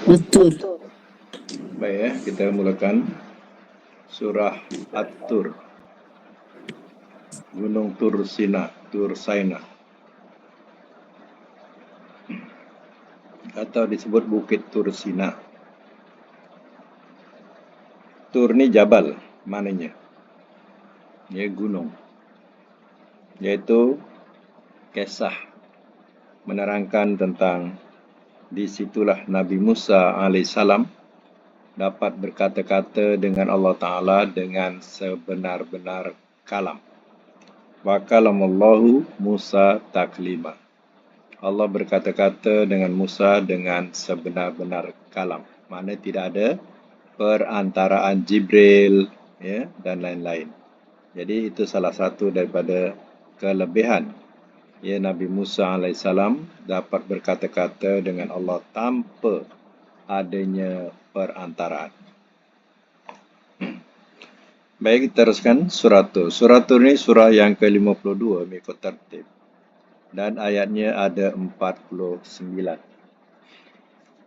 Betul. Baik ya, kita mulakan surah At-Tur, Gunung Tur Saina, atau disebut Bukit Tur Sina. Tur ni jabal, maknanya, ya gunung, yaitu kisah menerangkan tentang disitulah Nabi Musa alaihissalam dapat berkata-kata dengan Allah Ta'ala dengan sebenar-benar kalam. Wa kalamallahu Musa taklima. Allah berkata-kata dengan Musa dengan sebenar-benar kalam. Maknanya tidak ada perantaraan Jibril, ya, dan lain-lain. Jadi itu salah satu daripada kelebihan, ya, Nabi Musa alaihissalam dapat berkata-kata dengan Allah tanpa adanya perantaraan. Baik, kita teruskan surah Tur. Surah Tur ini surah yang ke-52 mengikut tertib. Dan ayatnya ada 49.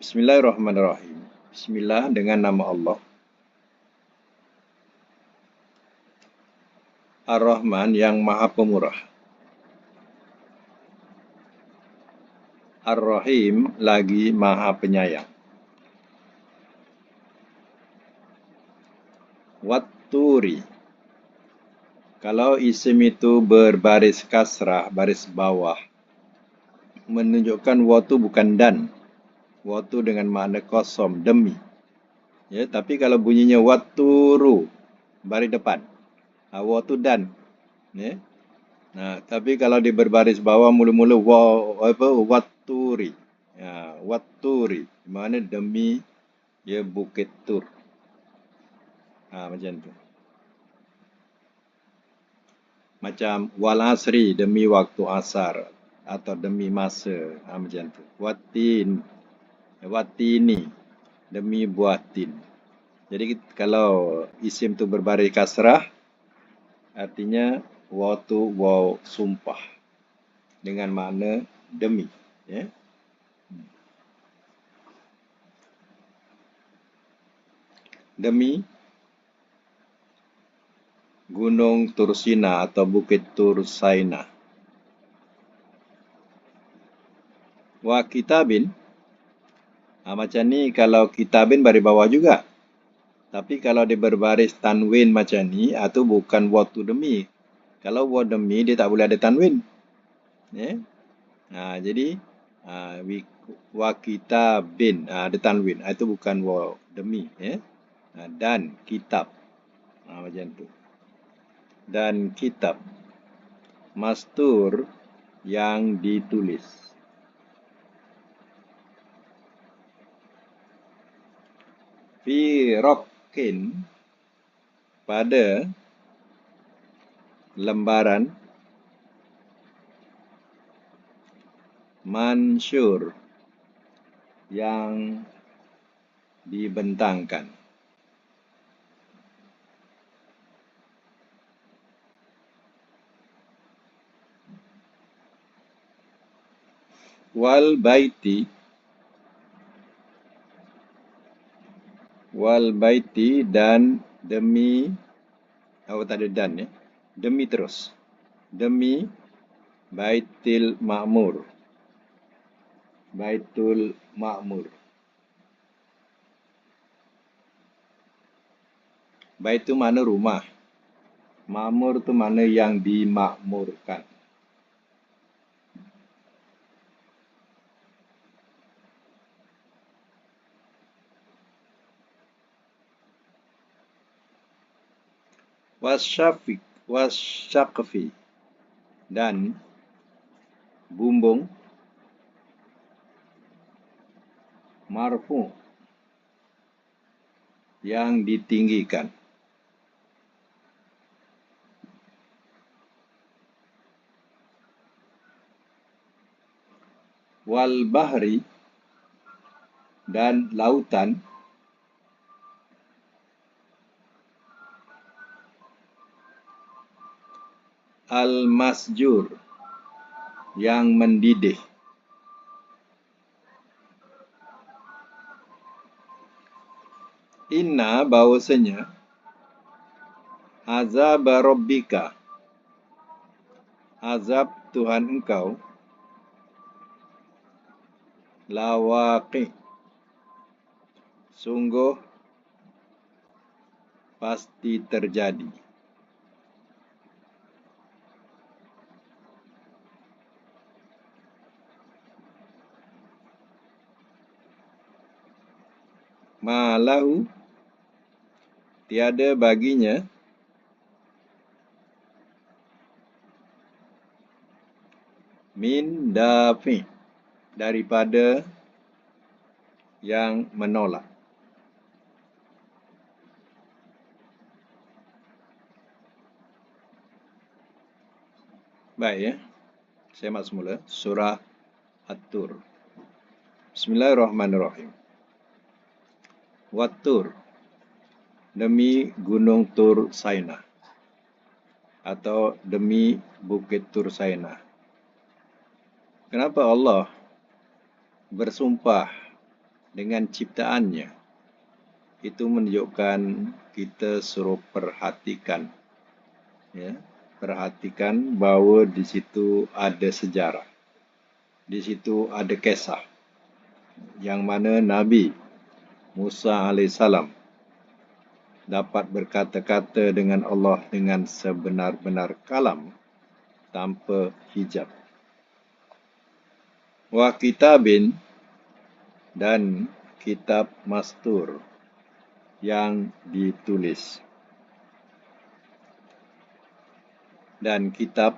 Bismillahirrahmanirrahim. Bismillah dengan nama Allah. Ar-Rahman yang maha pemurah. Ar-Rahim lagi maha penyayang. Wat-Turi. Kalau isim itu berbaris kasrah, baris bawah, menunjukkan wa itu bukan dan. Wa itu dengan makna kosong, demi. Ya, tapi kalau bunyinya wat-turu, baris depan. Wa itu dan. Ya. Nah, tapi kalau di berbaris bawah mula-mula wat-turi. Ya, wat-turi. Mana demi, ya, Bukit Tur. Macam tu. Macam wal asri, demi waktu asar atau demi masa, macam tu. Watini, demi buah tin. Jadi kalau isim tu berbaris kasrah, artinya waw tu waw sumpah dengan makna demi, ya. Demi Gunung Tursina atau Bukit Tursaina. Wa kitabin, macam ni kalau kitabin baris bawah juga. Tapi kalau dia berbaris tanwin macam ni, itu bukan wa tu demi. Kalau wa demi, dia tak boleh ada tanwin. Ya? Jadi wa kitabin, ada tanwin. Itu bukan wa demi. Ya? Dan kitab. Macam tu. Dan kitab. Mastur yang ditulis. Fi rokin, pada lembaran mansyur yang dibentangkan. Wal baiti dan demi, tak ada dan, ya, demi terus, demi Baitul Ma'mur. Baitul Ma'mur. Bait itu mana rumah. Ma'mur itu mana yang dimakmurkan. Wasyaqfi, dan bumbung marfu yang ditinggikan. Wal bahri, dan lautan. Al masjur, yang mendidih. Inna bahwasanya azab rabbika, azab Tuhan engkau, lawaqi, sungguh pasti terjadi. Malahu, tiada baginya, min dafi, daripada yang menolak. Baik ya, saya mak semula surah At-Tur. Bismillahirrahmanirrahim. Wat-Tur, demi gunung Tur Saina, atau demi bukit Tur Saina. Kenapa Allah bersumpah dengan ciptaannya? Itu menunjukkan kita suruh perhatikan, ya, perhatikan bahawa di situ ada sejarah, di situ ada kisah, yang mana Nabi Musa alaihissalam dapat berkata-kata dengan Allah dengan sebenar-benar kalam tanpa hijab. Wa kitabin, dan kitab mastur yang ditulis, dan kitab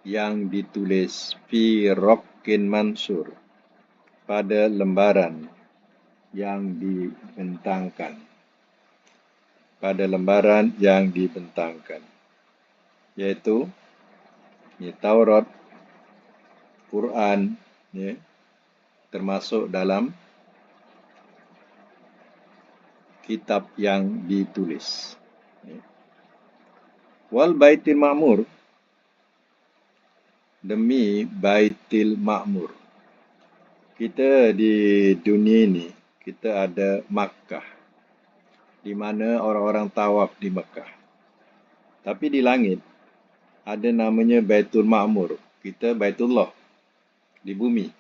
yang ditulis fi raqin mansur, pada lembaran yang dibentangkan, pada lembaran yang dibentangkan, iaitu Taurat, Quran, ya, termasuk dalam kitab yang ditulis. Wal Baitil Ma'mur, demi Baitil Ma'mur. Kita di dunia ini, kita ada Makkah, di mana orang-orang tawaf di Makkah. Tapi di langit, ada namanya Baitul Ma'mur. Kita Baitullah, di bumi.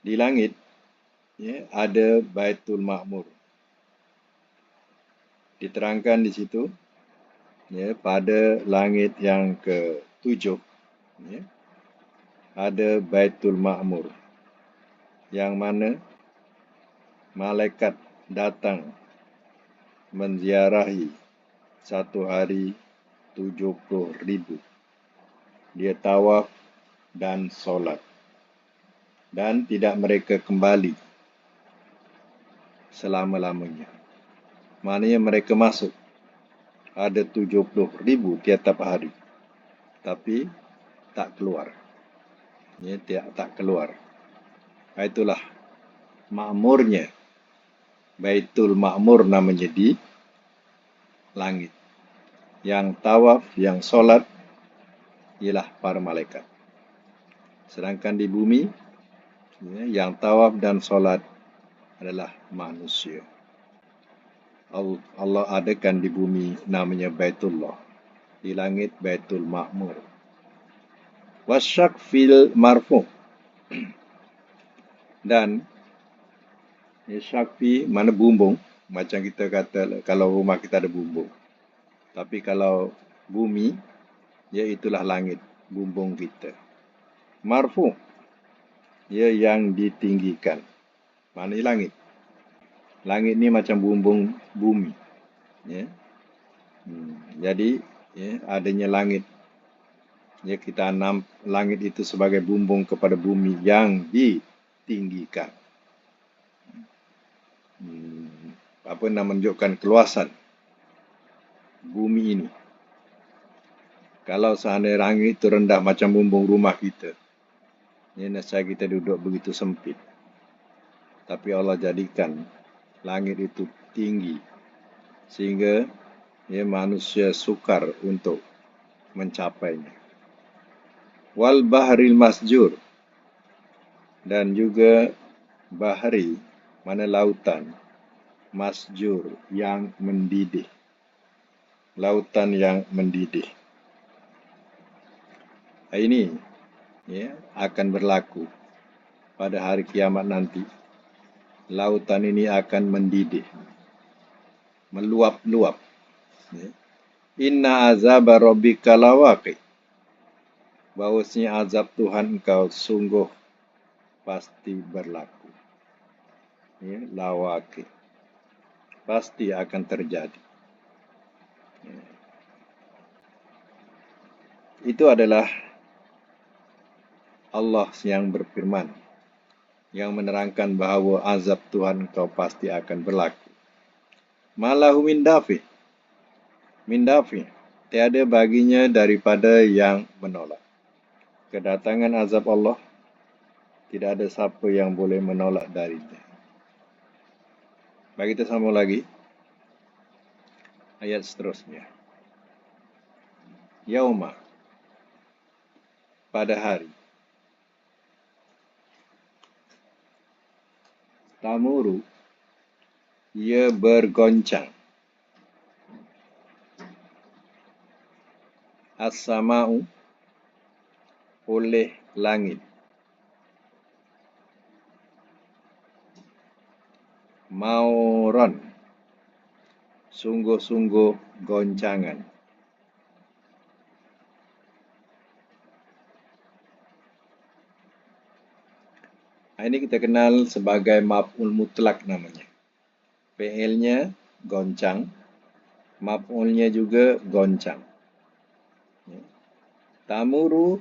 Di langit, ya, ada Baitul Ma'mur. Diterangkan di situ, ya, pada langit yang ke-7, ya, ada Baitul Ma'mur, yang mana malaikat datang menziarahi satu hari 70,000. Dia tawaf dan solat, dan tidak mereka kembali selama-lamanya. Maknanya mereka masuk, ada 70,000 tiap hari, tapi tak keluar. Ya, tak keluar. Itulah makmurnya Baitul Ma'mur, namanya di langit. Yang tawaf, yang solat ialah para malaikat. Sedangkan di bumi, ya, yang tawaf dan solat adalah manusia. Allah adakan di bumi namanya Baitullah, di langit Baitul Ma'mur. Wasyak fil marfu, dan syakfi mana bumbung, macam kita kata kalau rumah kita ada bumbung. Tapi kalau bumi, ya itulah langit, bumbung kita. Marfu, ya yang ditinggikan. Mana langit? Langit ni macam bumbung bumi. Ya. Jadi, ya, adanya langit. Ya, kita anam langit itu sebagai bumbung kepada bumi yang ditinggikan. Apa nak menunjukkan keluasan bumi ini. Kalau seandainya langit itu rendah macam bumbung rumah kita, ya, nescaya kita duduk begitu sempit. Tapi Allah jadikan langit itu tinggi, sehingga, ya, manusia sukar untuk mencapainya. Wal bahril masjur, dan juga bahari, mana lautan, masjur yang mendidih, lautan yang mendidih. Ini ya, akan berlaku pada hari kiamat nanti. Lautan ini akan mendidih, meluap-luap. Ya. Inna azaba rabbika lawaqi. Bahwasanya azab Tuhan engkau sungguh pasti berlaku. Ya, lawaqi. Pasti akan terjadi. Ya. Itu adalah Allah yang berfirman, yang menerangkan bahawa azab Tuhan engkau pasti akan berlaku. Malahu min dafi. Min dafi. Tiada baginya daripada yang menolak. Kedatangan azab Allah, tidak ada siapa yang boleh menolak darinya. Bagi kita sambung lagi. Ayat seterusnya. Yauma. Pada hari. Tamuru. Ia bergoncang. As-sama'u. Oleh langit. Mauron. Sungguh-sungguh goncangan. Ini kita kenal sebagai maf'ul mutlak namanya. Fi'ilnya goncang, maf'ulnya juga goncang. Tamuru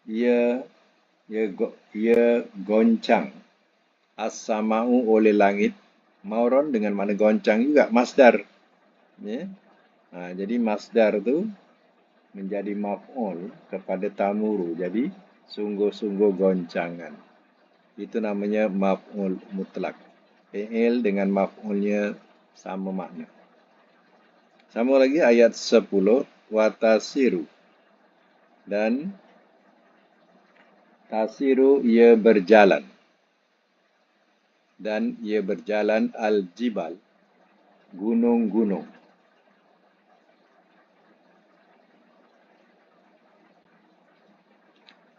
ia goncang. As-sama'u oleh langit. Mauron dengan makna goncang juga masdar. Ya. Jadi masdar tu menjadi maf'ul kepada tamuru. Jadi sungguh-sungguh goncangan. Itu namanya maf'ul mutlak. Fi'il dengan maf'ulnya sama makna. Sama lagi ayat 10. Watasiru. Dan tasiru ia berjalan. Dan ia berjalan al-jibal. Gunung-gunung.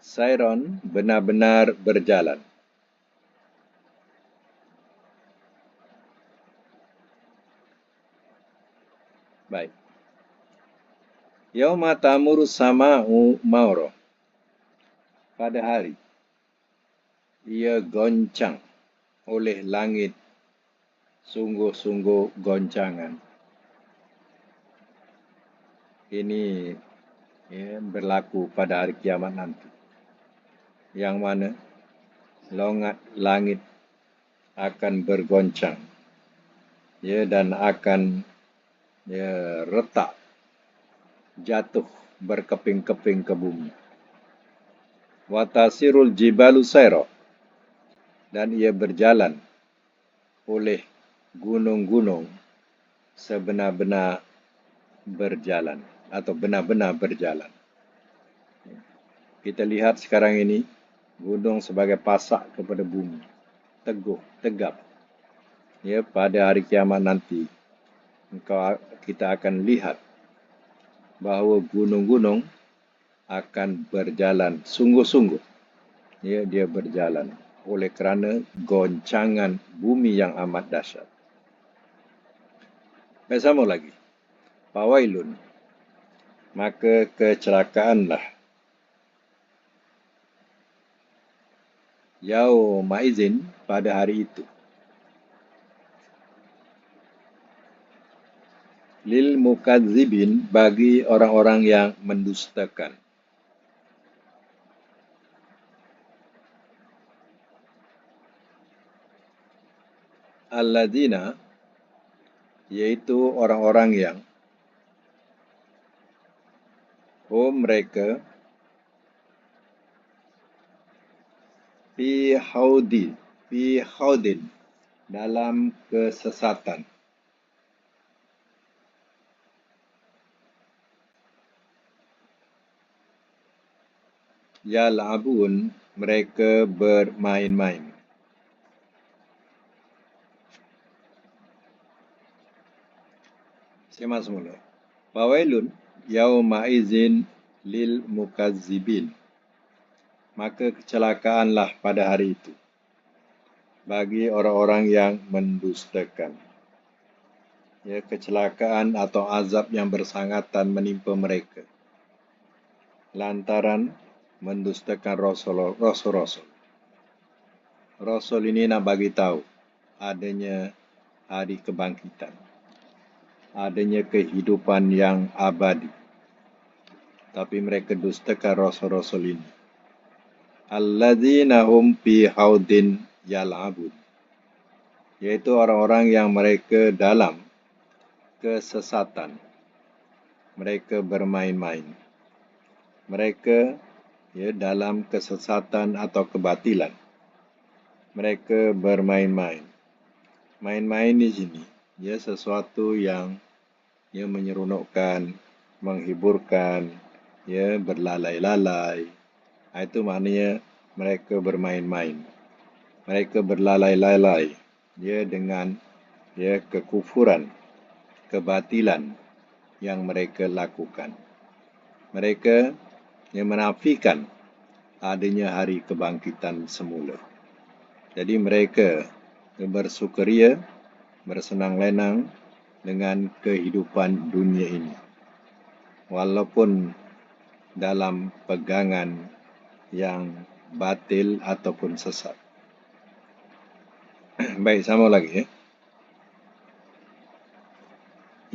Sairon benar-benar berjalan. Baik. Yauma tamuru sama'u mauro. Pada hari ia goncang oleh langit sungguh-sungguh goncangan. Ini berlaku pada hari kiamat nanti. Yang mana langit akan bergoncang. Dan akan retak, jatuh berkeping-keping ke bumi. Watasirul jibalu sayro. Dan ia berjalan oleh gunung-gunung sebenar-benar berjalan atau benar-benar berjalan. Kita lihat sekarang ini gunung sebagai pasak kepada bumi, teguh, tegap. Pada hari kiamat nanti kita akan lihat bahawa gunung-gunung akan berjalan sungguh-sungguh. Dia berjalan oleh kerana goncangan bumi yang amat dahsyat. Bersama lagi. Fawailun. Maka kecelakaanlah. Yauma izin pada hari itu. Lil mukadzibin bagi orang-orang yang mendustakan. Alladzina, yaitu orang-orang yang mereka fi haudin dalam kesesatan. Yal'abun, mereka bermain-main. Semak semula. Fawailun yauma izin lil mukazzibin. Maka kecelakaanlah pada hari itu bagi orang-orang yang mendustakan. Ya, kecelakaan atau azab yang bersangatan menimpa mereka lantaran mendustakan rasul-rasul. Rasul ini nak bagi tahu adanya hari kebangkitan, adanya kehidupan yang abadi. Tapi mereka dustakan rasul-rasul ini. Alladzina hum fi haudin yal'abun. Yaitu orang-orang yang mereka dalam kesesatan. Mereka bermain-main. Mereka dalam kesesatan atau kebatilan. Mereka bermain-main. Main-main di sini sesuatu yang menyeronokkan, menghiburkan, berlalai-lalai. Itu maknanya mereka bermain-main. Mereka berlalai-lalai dengan kekufuran, kebatilan yang mereka lakukan. Mereka menafikan adanya hari kebangkitan semula. Jadi mereka bersukaria, bersenang lenang dengan kehidupan dunia ini. Walaupun dalam pegangan yang batil ataupun sesat. Baik, sama lagi.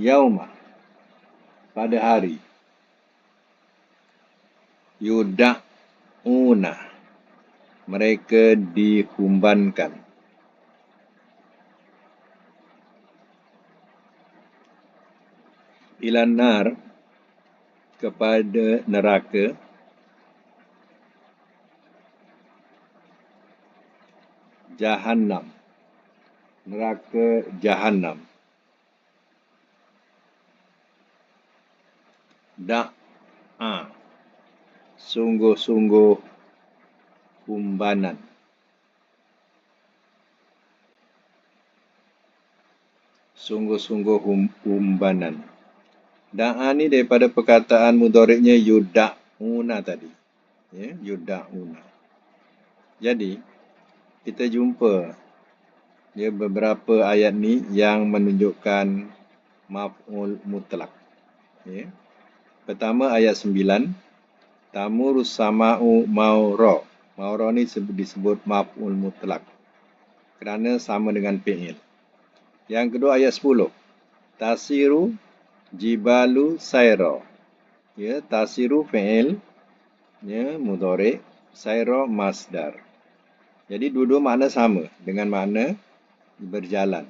Yauma, pada hari. Yuda'una, mereka dihumbankan. Ilan nar, kepada neraka. Jahannam, neraka Jahannam. Da'a, sungguh-sungguh humbanan. Sungguh-sungguh humbanan. Da'a ni daripada perkataan mudhari'nya yuda'una tadi. Yuda'una. Jadi, kita jumpa beberapa ayat ni yang menunjukkan maf'ul mutlak. Pertama ayat 9. Tamurus sama'u maura. Maura ni disebut maf'ul mutlak kerana sama dengan fi'il. Yang kedua ayat 10. Tasiru jibalu sayra. Tasiru fi'il, mudhari', sayra masdar. Jadi dua-dua makna sama dengan makna berjalan.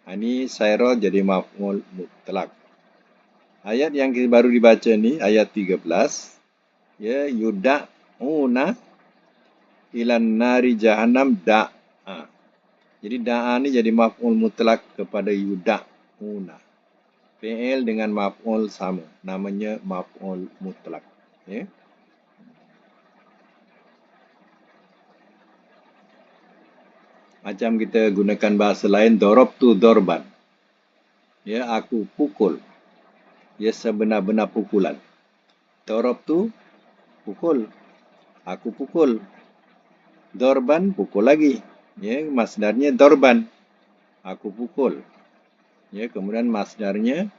Ini sayra jadi maf'ul mutlak. Ayat yang baru dibaca ni ayat 13. Yuda'una ilan nari jahannam da'a. Jadi da'a ni jadi maf'ul mutlak kepada yuda'una. Fi'il dengan maf'ul sama. Namanya maf'ul mutlak. Macam kita gunakan bahasa lain, darabtu darban. Aku pukul. Sebenar-benar pukulan. Darabtu, pukul. Aku pukul. Darban, pukul lagi. Masdarnya darban. Aku pukul. Kemudian masdarnya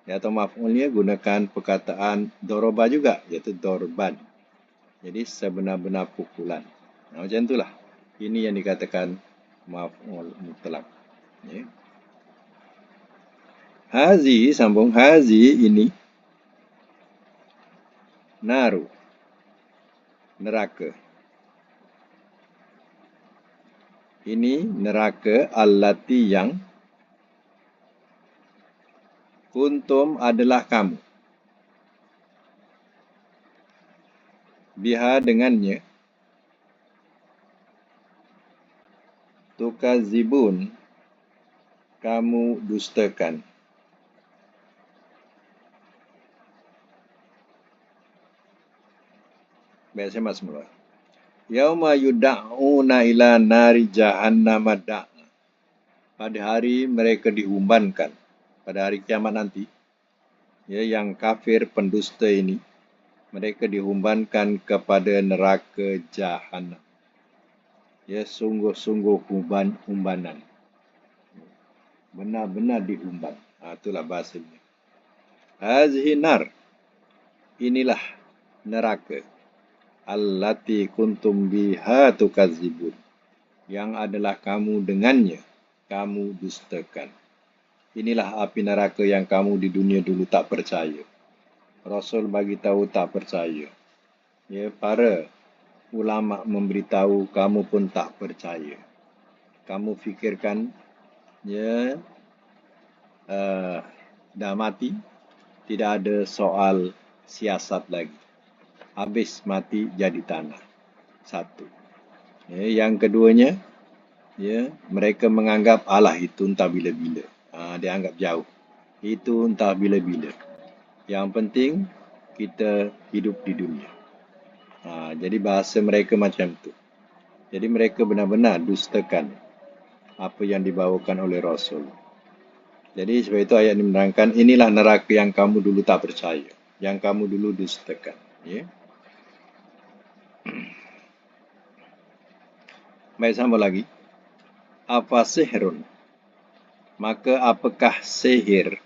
atau maf'ulnya gunakan perkataan daraba juga, iaitu darban. Jadi sebenar-benar pukulan. Macam itulah. Ini yang dikatakan maf'ul mutlak. Hazi, sambung hazi ini naru, neraka. Ini neraka allati yang kuntum adalah kamu. Biha dengannya. Tukazibun, kamu dustakan. Baik, saya masuk mula. Yauma yuda'una ila nari jahannam da'a. Pada hari mereka dihumbankan. Pada hari kiamat nanti, Ya, yang kafir pendusta ini, mereka dihumbankan kepada neraka jahanam. Ya, sungguh-sungguh humbanan. Benar-benar dihumban. Itulah bahasanya. Hazihi nar. Inilah neraka. Allati kuntum biha tukadzibun. Yang adalah kamu dengannya, kamu dustakan. Inilah api neraka yang kamu di dunia dulu tak percaya. Rasul bagi tahu tak percaya. Ya, para ulama memberitahu kamu pun tak percaya. Kamu fikirkan ya dah mati, tidak ada soal siasat lagi. Habis mati jadi tanah. Satu. Ya, yang keduanya, ya, mereka menganggap Allah itu entah bila-bila. Dia anggap jauh. Itu entah bila-bila. Yang penting kita hidup di dunia. Jadi bahasa mereka macam tu. Jadi mereka benar-benar dustakan apa yang dibawakan oleh Rasul. Jadi sebab itu ayat ini menerangkan, inilah neraka yang kamu dulu tak percaya, yang kamu dulu dustakan. Ya. Baik, sambung lagi. Apa sihrun? Maka apakah sihir?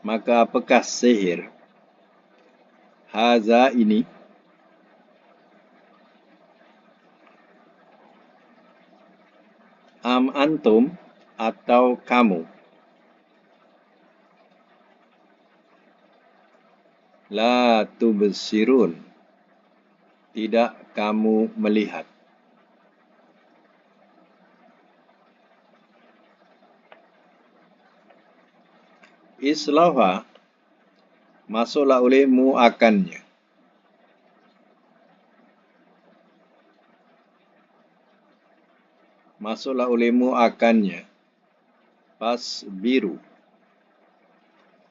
Maka apakah sihir? Haza ini. Am antum atau kamu. La tubsirun. Tidak kamu melihat. Islauha. Masuklah olehmu akannya. Masuklah olehmu akannya. Pas biru.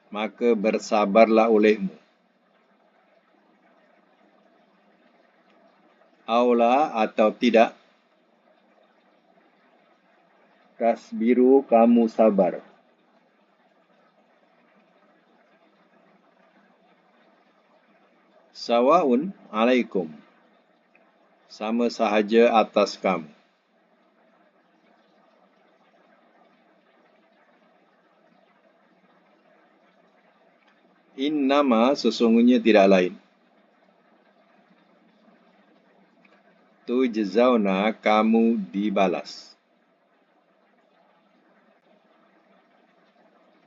Maka bersabarlah olehmu. Aula atau tidak. Tasbiru kamu sabar. Sawaun alaikum. Sama sahaja atas kamu. Innama sesungguhnya tidak lain. Tujzauna kamu dibalas.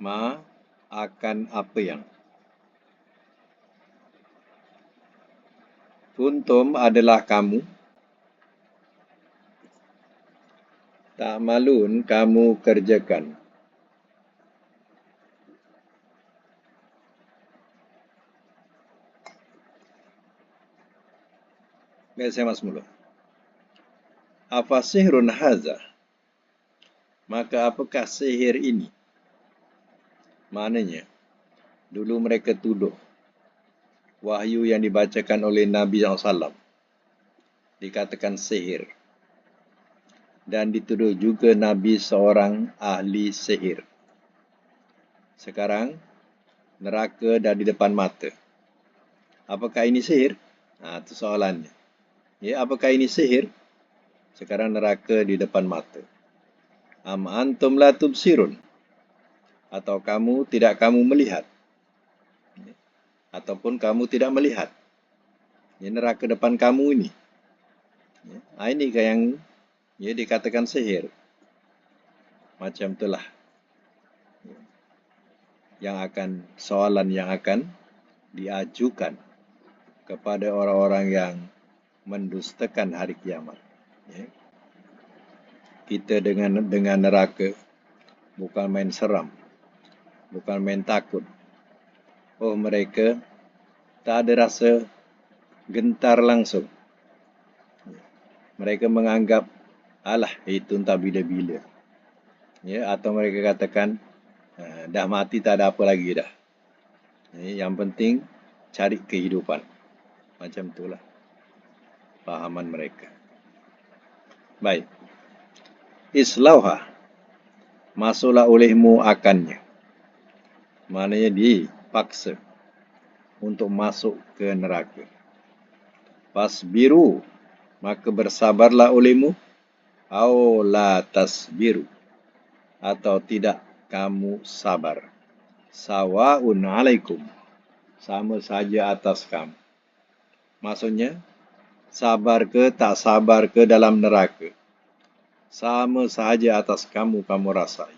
Ma akan apa yang. Kuntum adalah kamu. Ta'malun kamu kerjakan. Baik, saya masuk mula. Apa sihrun haza? Maka apakah sihir ini? Maknanya, dulu mereka tuduh wahyu yang dibacakan oleh Nabi SAW dikatakan sihir. Dan dituduh juga Nabi seorang ahli sihir. Sekarang, neraka dah di depan mata. Apakah ini sihir? Itu soalannya. Ya, apakah ini sihir? Sekarang neraka di depan mata. Am antum la tubsirun. Atau tidak kamu melihat. Ataupun kamu tidak melihat. Ya, neraka depan kamu ini. Ya, ini yang ya, dikatakan sihir. Macam itulah. Soalan yang akan diajukan kepada orang-orang yang mendustakan hari kiamat. Ya. Kita dengan neraka bukan main seram, bukan main takut. Oh, mereka tak ada rasa gentar langsung. Mereka menganggap, alah itu entah bila-bila. Ya, atau mereka katakan, dah mati tak ada apa lagi dah. Ya, yang penting cari kehidupan. Macam itulah pahaman mereka. Baik. Islauha. Masuklah olehmu akannya. maknanya dipaksa untuk masuk ke neraka. Fasbiru, maka bersabarlah olehmu, au la tasbiru, atau tidak kamu sabar. Sawa'un alaikum, sama saja atas kamu. Maksudnya, sabar ke tak sabar ke dalam neraka, sama saja atas kamu rasai.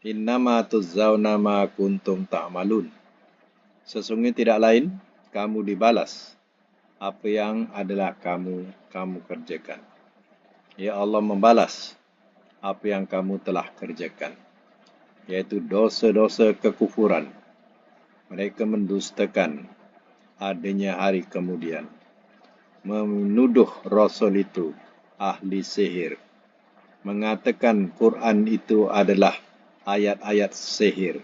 Innama tuzzauna ma kuntum ta'malun. Sesungguhnya tidak lain, kamu dibalas apa yang adalah kamu kerjakan. Ya Allah membalas apa yang kamu telah kerjakan, yaitu dosa-dosa kekufuran. Mereka mendustakan adanya hari kemudian, menuduh Rasul itu ahli sihir, mengatakan Quran itu adalah ayat-ayat sihir.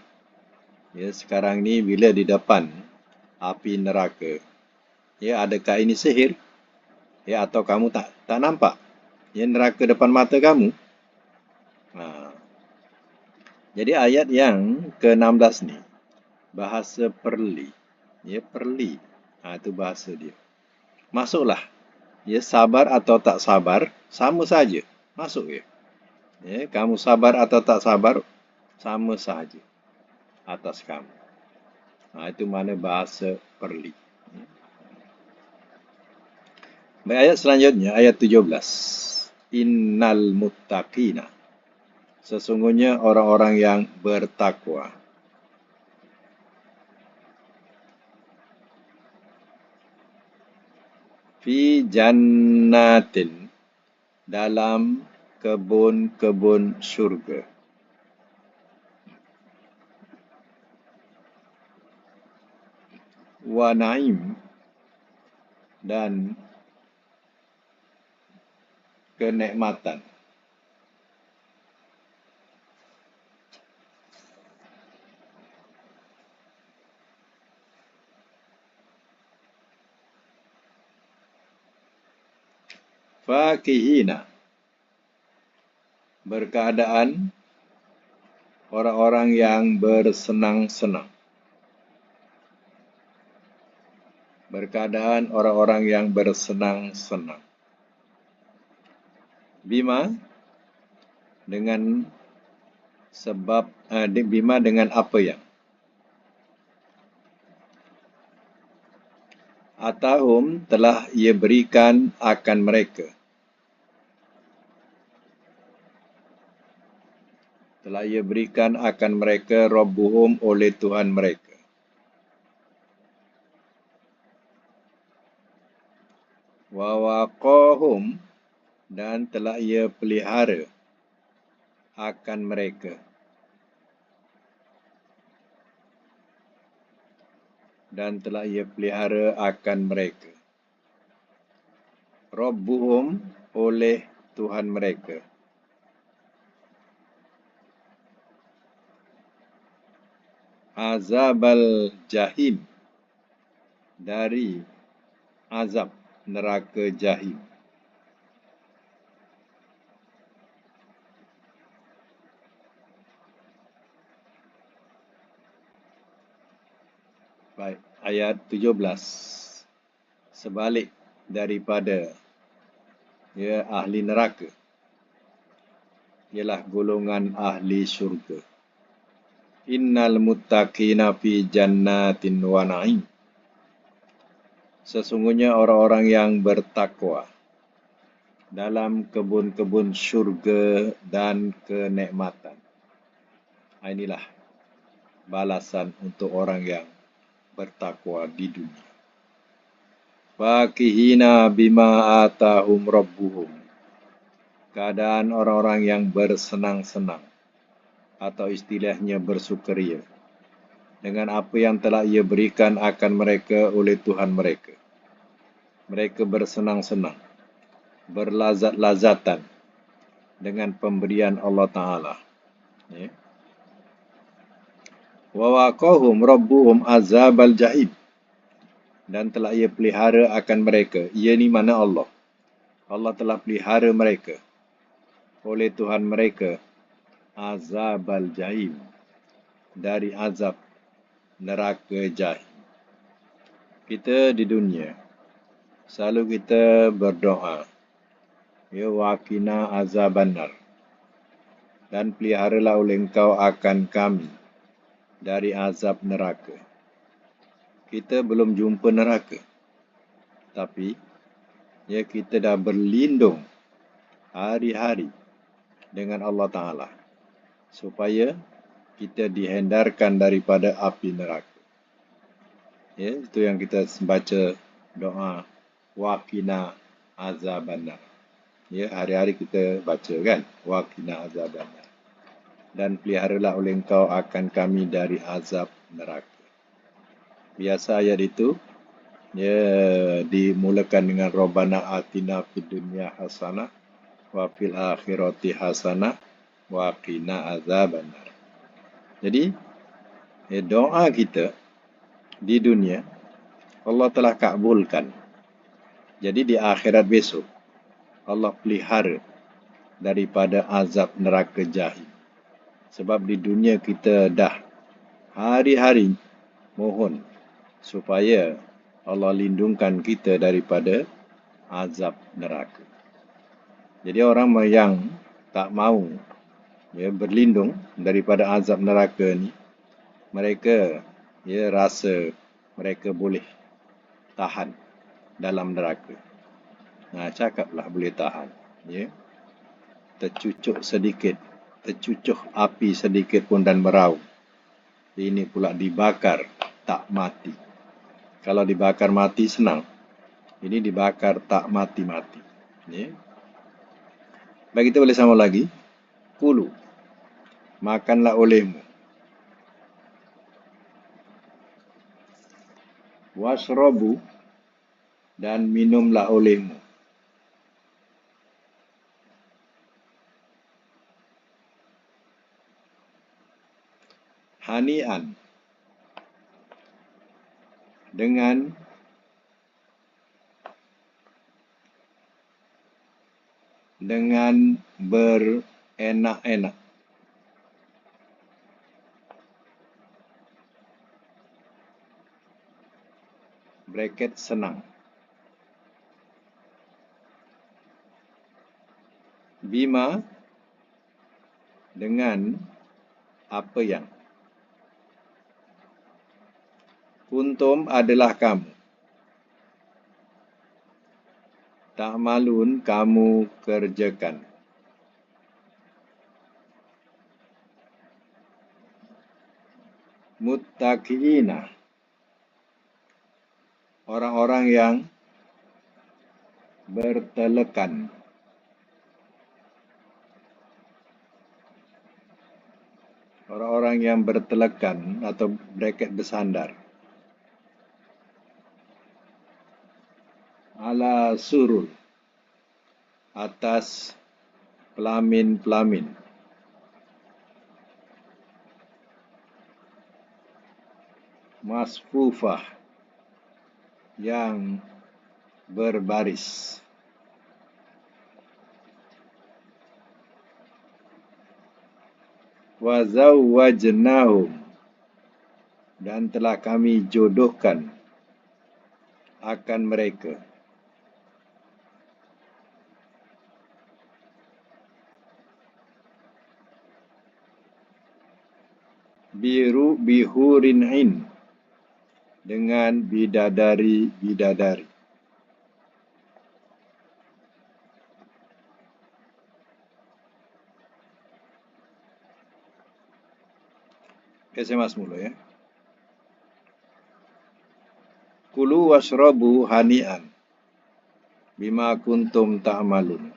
Ya, sekarang ni bila di depan api neraka, ya adakah ini sihir? Ya, atau kamu tak nampak? Ya, neraka depan mata kamu. Jadi ayat yang ke-16 ni bahasa perli. Ya, perli. Itu bahasa dia. Masuklah. Ya, sabar atau tak sabar sama saja. Masuk ya. Ya, kamu sabar atau tak sabar sama saja atas kamu. Itu mana bahasa perli. Baik, ayat selanjutnya, ayat 17. Innal muttaqina. Sesungguhnya orang-orang yang bertakwa. Fi jannatin, dalam kebun-kebun syurga. Wa naim, dan kenikmatan. Fakihina, berkeadaan orang-orang yang bersenang-senang. Berkeadaan orang-orang yang bersenang-senang. Bima, dengan sebab bima dengan apa yang atahum telah ia berikan akan mereka. Telah ia berikan akan mereka Rabbuhum oleh Tuhan mereka. Wa waqahum, dan telah ia pelihara akan mereka. Dan telah ia pelihara akan mereka. Rabbuhum, oleh Tuhan mereka. Azabal jahim, dari azab neraka jahim. Baik, ayat 17. Sebalik daripada ahli neraka, ialah golongan ahli syurga. Innal muttaqina fi jannatin wa na'im. Sesungguhnya orang-orang yang bertakwa dalam kebun-kebun syurga dan kenikmatan. Inilah balasan untuk orang yang bertakwa di dunia. Fakihina bima atahum rabbuhum. Keadaan orang-orang yang bersenang-senang, atau istilahnya bersukaria, dengan apa yang telah ia berikan akan mereka oleh Tuhan mereka. Mereka bersenang-senang, berlazat-lazatan dengan pemberian Allah Ta'ala. Wa waqahum rabbuhum azabal jahim, dan telah ia pelihara akan mereka. Ia ni mana Allah. Allah telah pelihara mereka oleh Tuhan mereka azabal jahim, dari azab neraka jahim. Kita di dunia selalu kita berdoa, ya waqina azabannar, dan peliharalah oleh Engkau akan kami dari azab neraka. Kita belum jumpa neraka, tapi ya kita dah berlindung hari-hari dengan Allah Ta'ala supaya kita dihindarkan daripada api neraka. Ya, itu yang kita baca doa waqina azabannar. Ya, hari-hari kita baca kan, waqina azabannar. Dan peliharalah oleh Engkau akan kami dari azab neraka. Biasa ayat itu ya dimulakan dengan Rabbana atina fid dunya hasanah wa fil akhirati hasanah wa qina azabannar. Jadi doa kita di dunia Allah telah kabulkan. Jadi di akhirat besok Allah pelihara daripada azab neraka jahim. Sebab di dunia kita dah hari-hari mohon supaya Allah lindungkan kita daripada azab neraka. Jadi orang yang tak mau ya berlindung daripada azab neraka ni, mereka ya rasa mereka boleh tahan dalam neraka. Nah, cakaplah boleh tahan. Ya, tercucuk sedikit, tercucuk api sedikit pun dan meraung. Ini pula dibakar tak mati. Kalau dibakar mati senang. Ini dibakar tak mati-mati. Ya. Baik, kita boleh sama lagi. Kulu, makanlah olehmu. Wasrobu, dan minumlah olehmu. Hani'an, dengan berenak-enak. Bracket senang. Bima, dengan apa yang. Kuntum adalah kamu. Ta'malun, kamu kerjakan. Muttaqiina, orang-orang yang bertelekan. Orang-orang yang bertelekan atau bracket bersandar. Ala surul, atas pelamin-pelamin. Masfufah, yang berbaris. Wa zawwajnahum, dan telah kami jodohkan akan mereka. Bihurin ain, dengan bidadari-bidadari. Okay, saya masuk mula ya. Kulu washrabu hani'an bima kuntum ta'malun.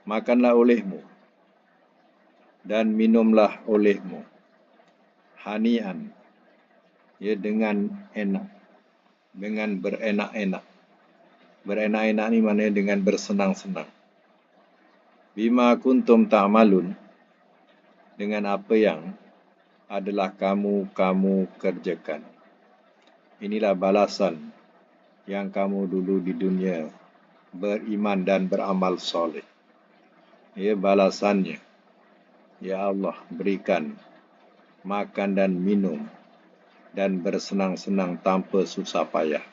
Makanlah olehmu dan minumlah olehmu hani'an, ya dengan enak, dengan berenak-enak. Berenak-enak ni maknanya dengan bersenang-senang. Bima kuntum ta'malun, dengan apa yang adalah kamu kerjakan. Inilah balasan yang kamu dulu di dunia beriman dan beramal soleh. Ya, balasannya. Ya Allah, berikan makan dan minum, dan bersenang-senang tanpa susah payah.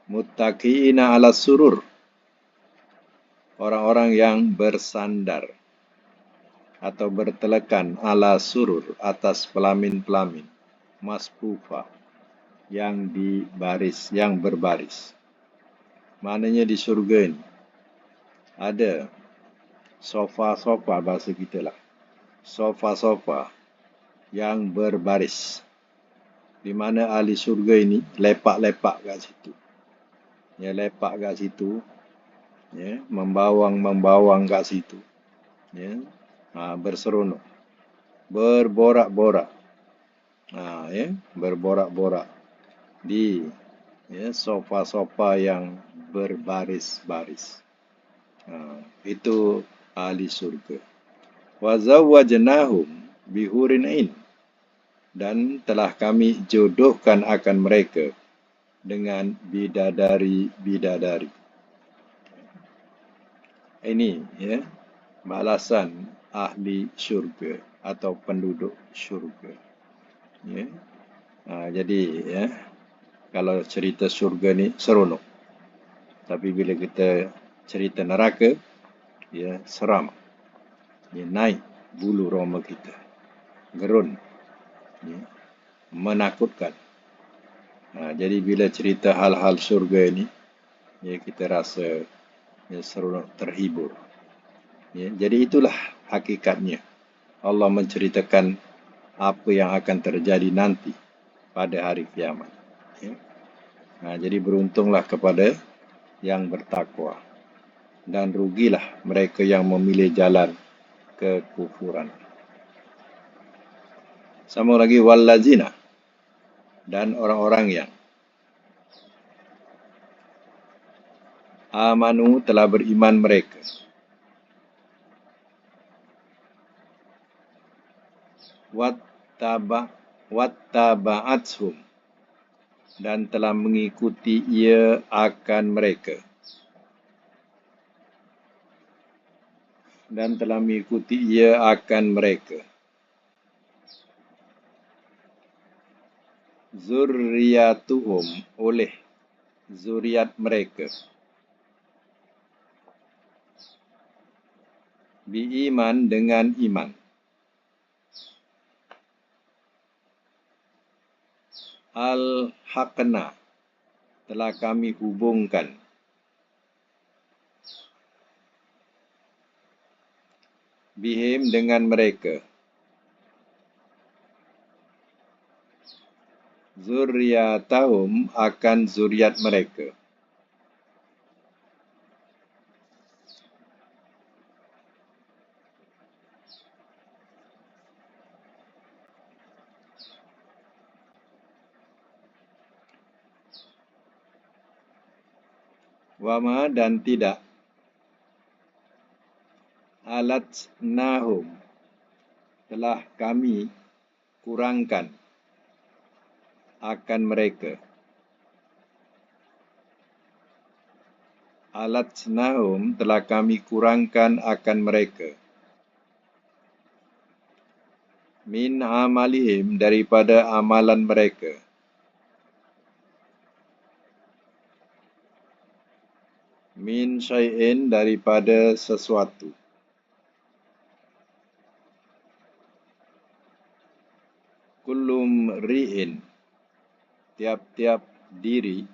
Muttaqiina 'ala surur, orang-orang yang bersandar atau bertelekan ala surur atas pelamin-pelamin, masfufa, yang berbaris. Maknanya di surga ini ada sofa-sofa, bahasa kita lah, sofa-sofa yang berbaris, di mana ahli surga ini lepak-lepak kat situ. Ya, lepak kat situ, ya, membawang kat situ, ya, berseronok, berborak-borak, ya, berborak-borak di, ya, sofa-sofa yang berbaris-baris. Itu ahli surga. Wa zawwajnahum bihurin ain, dan telah kami jodohkan akan mereka dengan bidadari-bidadari. Ini, ya, balasan ahli syurga atau penduduk syurga. Ya. Jadi, ya, kalau cerita syurga ni seronok. Tapi bila kita cerita neraka, ya, seram. Ya, naik bulu roma kita, gerun, ya, menakutkan. Jadi bila cerita hal-hal syurga ini, ya, kita rasa, ya, seronok, terhibur. Ya, jadi itulah hakikatnya Allah menceritakan apa yang akan terjadi nanti pada hari kiamat. Ya. Jadi beruntunglah kepada yang bertakwa, dan rugilah mereka yang memilih jalan kekufuran. Sama lagi, wallazina, dan orang-orang yang amanu, telah beriman mereka, wattaba'athum, dan telah mengikuti ia akan mereka, zurriyatuhum, oleh zuriat mereka, biiman, dengan iman, al-haqna, telah kami hubungkan, bihim, dengan mereka, zurriyatahum, akan zuriat mereka. Wama, dan tidak, alatnahum, telah kami kurangkan akan mereka, alatnahum, telah kami kurangkan akan mereka, min amalihim, daripada amalan mereka, min syai'in, daripada sesuatu, kullum ri'in, tiap-tiap diri,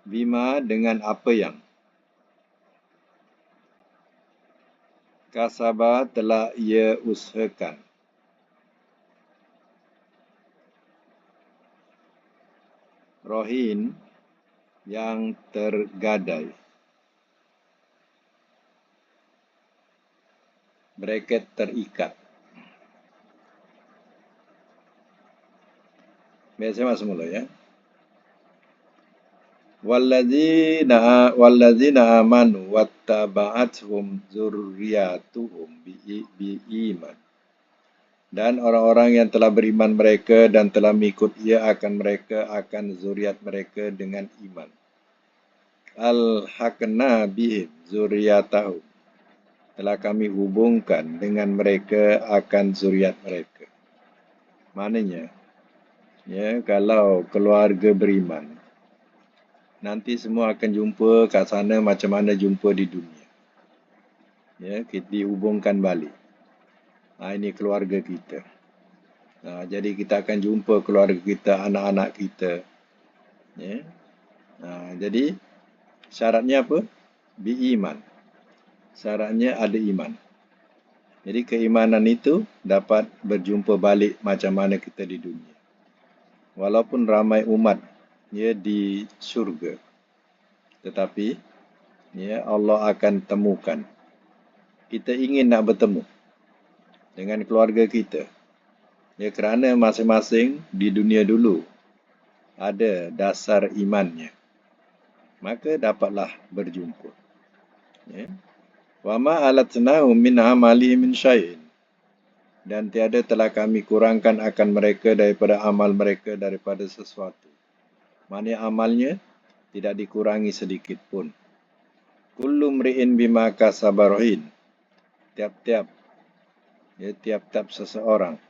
bima, dengan apa yang, kasaba, telah ia usahakan, rohin, yang tergadai, bracket terikat. Biasa masuk mula, ya. Wallazina amanu wattaba'athum zurriyatuhum biiman, dan orang-orang yang telah beriman mereka dan telah mengikut ia akan mereka, akan zuriat mereka dengan iman, al-haqna bihim zurriyatahum, telah kami hubungkan dengan mereka akan zuriat mereka. Maknanya, ya, kalau keluarga beriman, nanti semua akan jumpa kat sana macam mana jumpa di dunia. Ya, kita dihubungkan balik. Ini keluarga kita. Jadi kita akan jumpa keluarga kita, anak-anak kita. Ya. Jadi syaratnya apa? Bi-iman. Syaratnya ada iman. Jadi keimanan itu dapat berjumpa balik macam mana kita di dunia. Walaupun ramai umat ya di syurga, tetapi ya Allah akan temukan. Kita ingin nak bertemu dengan keluarga kita. Ya, kerana masing-masing di dunia dulu ada dasar imannya, maka dapatlah berjumpa. Ya. Wa ma alatnahu min amali min syai'in. Dan tiada telah kami kurangkan akan mereka daripada amal mereka daripada sesuatu. Maknanya amalnya tidak dikurangi sedikit pun. Kullu mri'in bima kasaba rahin. Tiap-tiap seseorang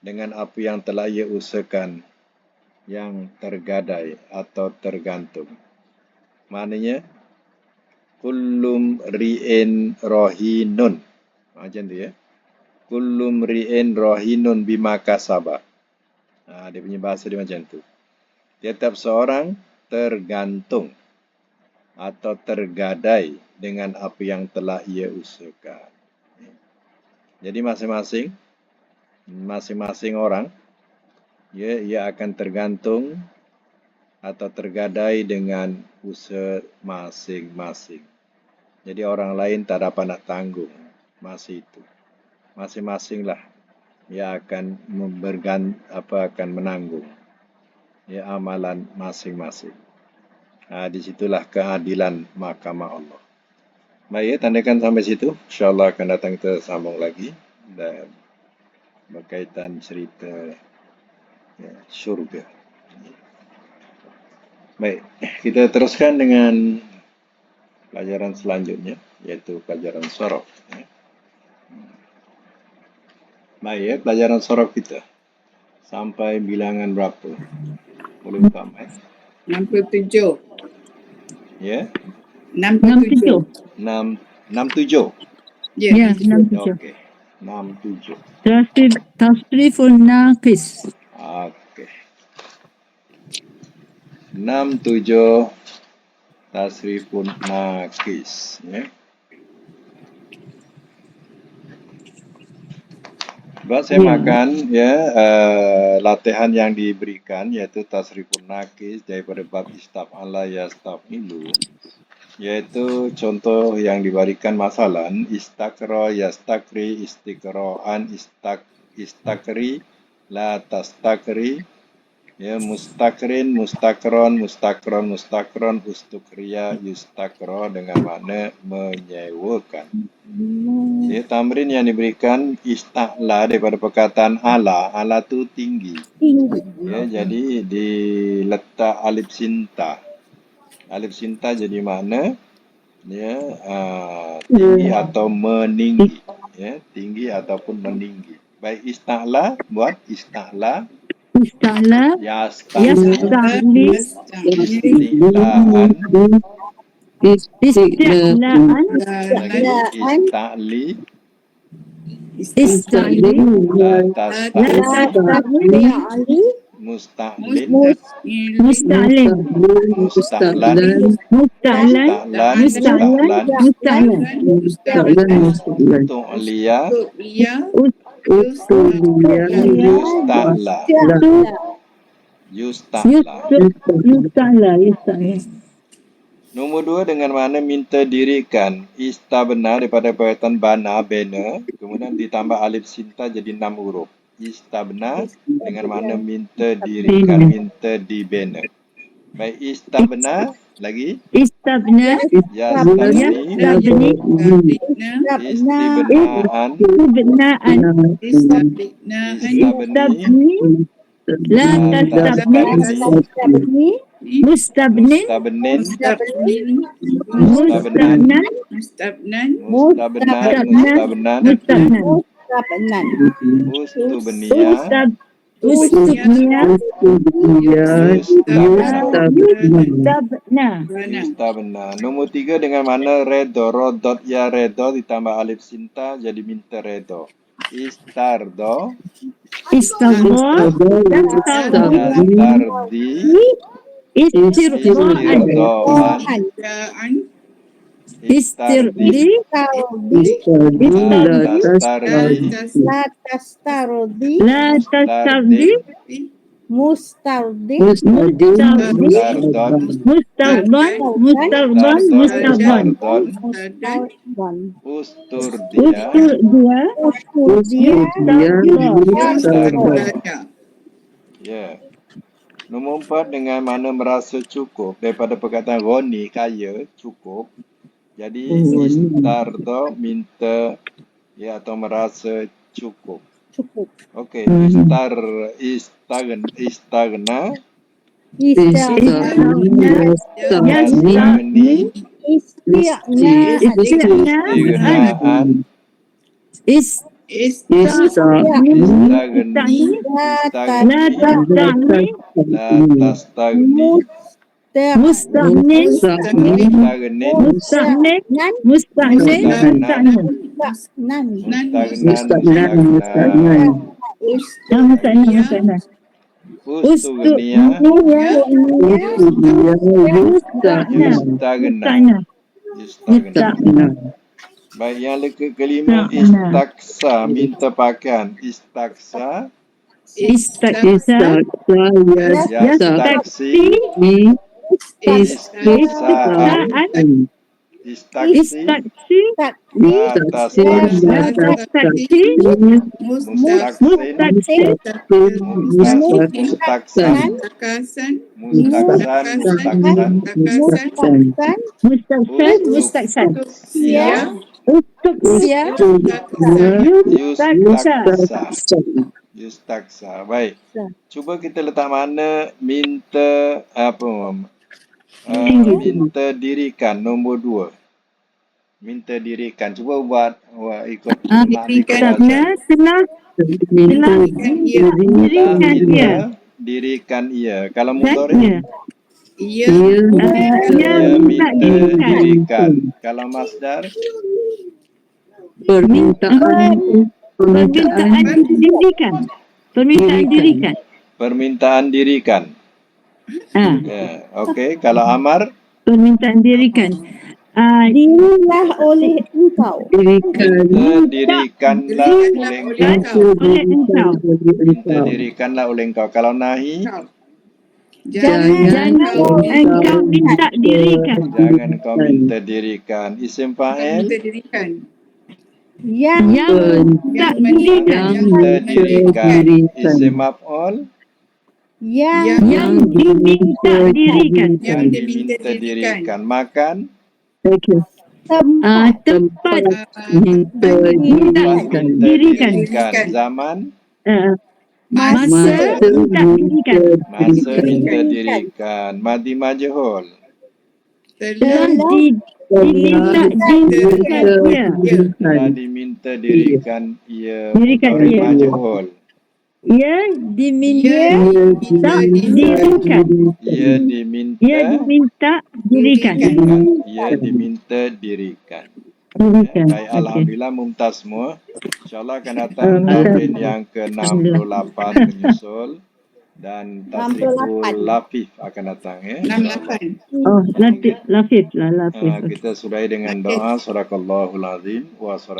dengan apa yang telah ia usahakan yang tergadai atau tergantung. Maknanya kullum ri'in rahinun. Macam tu ya. Kullum ri'in rahinun bima kasaba. Dia punya bahasa dia macam tu. Tiap seorang tergantung atau tergadai dengan apa yang telah ia usahakan. Jadi masing-masing orang ia akan tergantung atau tergadai dengan usaha masing-masing. Jadi orang lain tak dapat nak tanggung masa itu. Masing-masinglah ia akan akan menanggung ya amalan masing-masing. Disitulah keadilan mahkamah Allah. Baik, tandakan sampai situ. InsyaAllah akan datang kita sambung lagi dan berkaitan cerita syurga. Baik, kita teruskan dengan pelajaran selanjutnya, iaitu pelajaran sorof. Baik, pelajaran sorof kita sampai bilangan berapa? Boleh buka mic? 67. Ya? 67. 67. Ya, 67. Okey, 67. Tasrifun naqis. Okey. 67 tasrifun naqis, ya. Buat saya makan latihan yang diberikan iaitu tasrifun naqis daripada bab istaf'ala yastaf'ilu, iaitu contoh yang diberikan masalan istakra yastakri istiqra'an istakri la tastakri ya mustakrin mustakron ustukriya yustakra dengan makna menyewakan. Ya, tamrin yang diberikan ista'la daripada perkataan ala tu tinggi. Ya, jadi diletak alif sinta. Alif sinta jadi makna ya tinggi atau meninggi. Ya, tinggi ataupun meninggi. Baik ista'la buat ista'la. Ista'la. Yasta'li. Isti'laan. Ista'li. La tasta'li. Musta'lin. Musta'lan. Tu'liya. Yusta'la. Nombor 2 dengan mana minta dirikan istabna daripada perkataan bana bena, kemudian ditambah alif sinta jadi 6 huruf. Istabna dengan mana minta dirikan, minta dibina. Baik, istabna lagi. Istabna. Yastabni. Istibnaan. Istabni. La tastabni. Mustabnin. mustabnin, Mustabnin, Mustabnan. Mustabnan, mustabnan, Mustabnan. ustubniya, Ustubnia. Mustabna. istabna. Nombor 3 dengan mana redo, rodot ya redo ditambah alif sinta jadi minta redo. Istardo, Istabor. dastardi, Istirdoan. istirdoan, istardi, Istirdi. dastardi, La tastabdi. Mustardi, Mustabdi. dardon, Mustabban. Mustabban. Mustabban. dardon, usturdia, Usturdia. ya. Nombor 4 dengan mana merasa cukup daripada perkataan Roni kaya cukup. Jadi istardo minta ya atau merasa cukup. cukup. Okey, istagna, yastagni, istignaan, istagni, la tastagni, Mustagnin. istagnin, Mustagnin. mustagnan, ustugnia, istagna. Baik, yang kelima istaksa, minta pakaian. Istaksa, yastaksi, istaksi, mustaksin, Mustaksan. Yustaksa. Baik. Cuba kita letak mana minta minta dirikan nombor 2. Minta dirikan. Cuba buat ikut dirikan ia. Kalau mudhari minta dirikan. Kalau masdar Permintaan dirikan. Okey. Kalau amar Permintaan dirikan. Dirilah oleh engkau. dirikanlah oleh engkau. Minta dirikanlah oleh engkau. Kalau nahi Jangan engkau minta dirikan. jangan kau minta dirikan. Isim fa'il Yang Minta dirikan. minta dirikan. Isim maf'ul Yang diminta dirikan. yang diminta dirikan. Makan Tempat minta dirikan. Zaman Masa minta dirikan. masa minta dirikan. Madi majhul Telah diminta dirikan ia. telah diminta dirikan ia. Dirikan Mudhari ia. majhul Ia diminta dirikan. ia Ia diminta diminta dirikan. ia diminta dirikan. Dirikan. Baik, alhamdulillah mumtaz semua. InsyaAllah akan datang tahun yang ke-68 menyusul dan tasriful lafif akan datang ya. 68. Oh, Lafif lah, Lafif. Kita sudahi dengan doa. Sadaqallahul azim wa sadaq